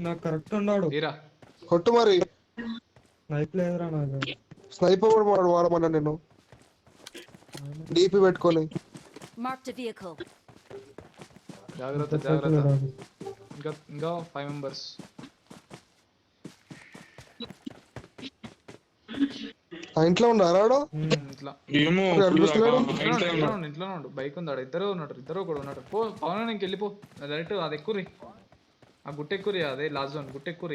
నాకు కరెక్ట్ ఉన్నాడు. కొట్టు మరి. స్నైప్ లేదురా నాకు. స్నైపర్ కూడా వాడమన్నా నేను డీపీ పెట్టుకొని. జాగ్రత్త జాగ్రత్త. ఇంకా 5 members. ఇంట్లో ఉన్నాడు. ఇంట్లో ఉండు. బైక్ ఉంది, ఇద్దరు కూడా ఉన్నాడు. పో పవన్, ఇంక వెళ్ళిపో డైరెక్ట్. అది ఎక్కువ ఆ గుట్ట ఎక్కువ అదే లాస్ట్ జోన్. గుట్ట ఎక్కువ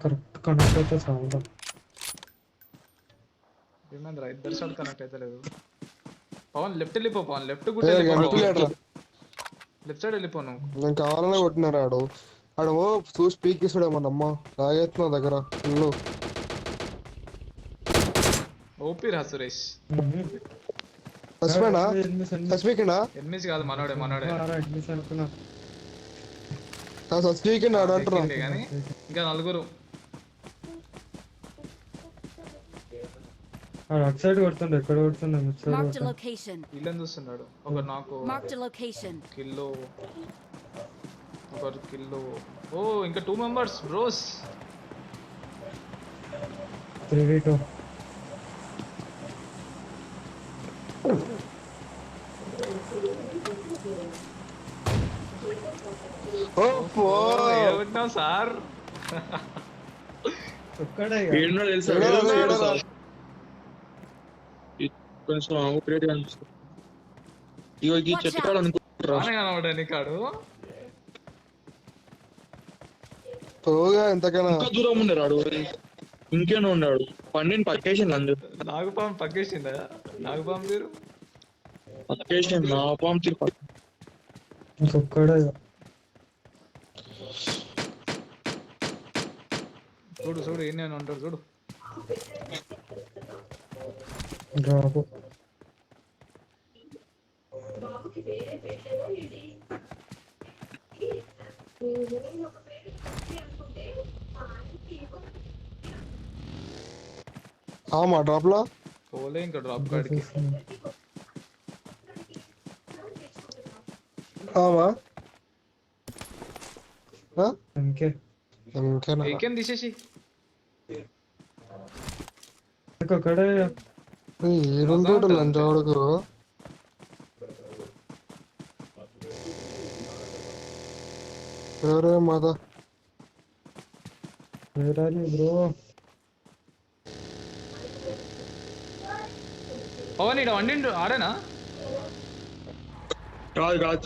కరెక్ట్ కనెక్ట్ అయితే చాలా. ఏమైందిరా, ఇద్దరు షాట్ కనెక్ట్ అయితే లేదు. పవన్ లెఫ్ట్ వెళ్ళిపో. పవన్ లెఫ్ట్ లెఫ్ట్ సైడ్ వెళ్ళిపో నువ్వు. నేను కావాలనే కొట్టినారు. ఆడు చూసి పీకిస్తాడు ఏమన్నమ్మ. లాగేస్తున్నా దగ్గర ఇల్లు. ఓపీ రా సురేష్. ఎనిమిది కాదు, మనోడే. కానీ ఇంకా 4. అటు సైడ్ కొడుతుండే. ఎక్కడ కొడుతుండే? ఇల్లు చూస్తున్నాడు. ఒక నాకు కిల్లు, ఒకరు కిల్లు. ఓ ఇంకా 2 members బ్రోస్. 3v2. సార్ కాడు ఎంతకైనా దూరం ఉండరాడు. ఇంకేనా ఉన్నాడు. పన్నెండు పక్కేసింది. నాగుపాము పక్కేసిందా? నాగుపాము తీరు పక్కేసింది. నాగుపాము తీరు చూడు ఏం నేను ఉంటాడు చూడు. డ్రాప్ లో పోలే ఇంకా డ్రాప్ కాడికి. ఇంకేం తీసేసి ఏడుంటాడు లంచాడుకు. ఎవరే మాదా బ్రో. పవన్ ఇడ వండిండు ఆడేనా? కాదు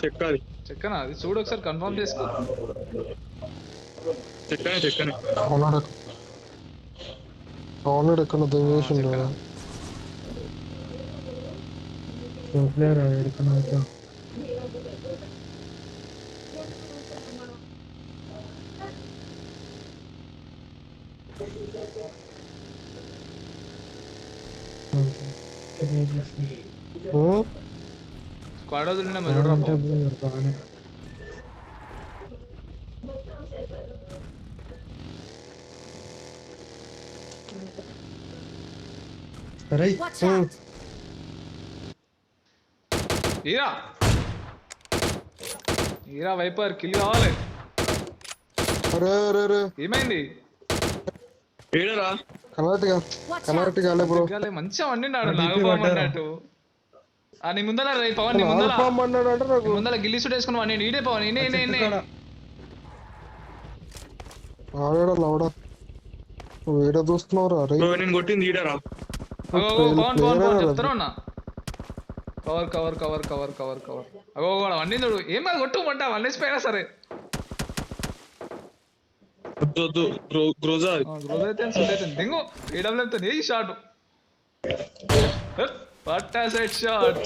చెక్కనా? అది చూడు ఒకసారి కన్ఫర్మ్ చేసుకో. చెక్కనే అవునాడు ఎక్కడ దిగేసిండు. స్క్వాడ్ వదిలినా మరి హీరా వైపర్ కిల్ కావాలి. ఏమైంది? మంచిగా వండినాడు. నాగుపాము అన్నట్టు. నీ ముందర పవన్, నీ ముందర గిల్లి సూట్ వేసుకుని వండి. ఈడే పవన్. నేను కొట్టింది ఈడరా. పవన్ చెప్తాను ఉన్నా. కవర్. అగో వండింది. ఏం కాదు, కొట్టు మంట. వండేసిపోయినా సరే. గ్రోజా అయితే దింగు. ఏడబ్ల్యూతో నీ షాట్. పట్టా సెట్ షాట్.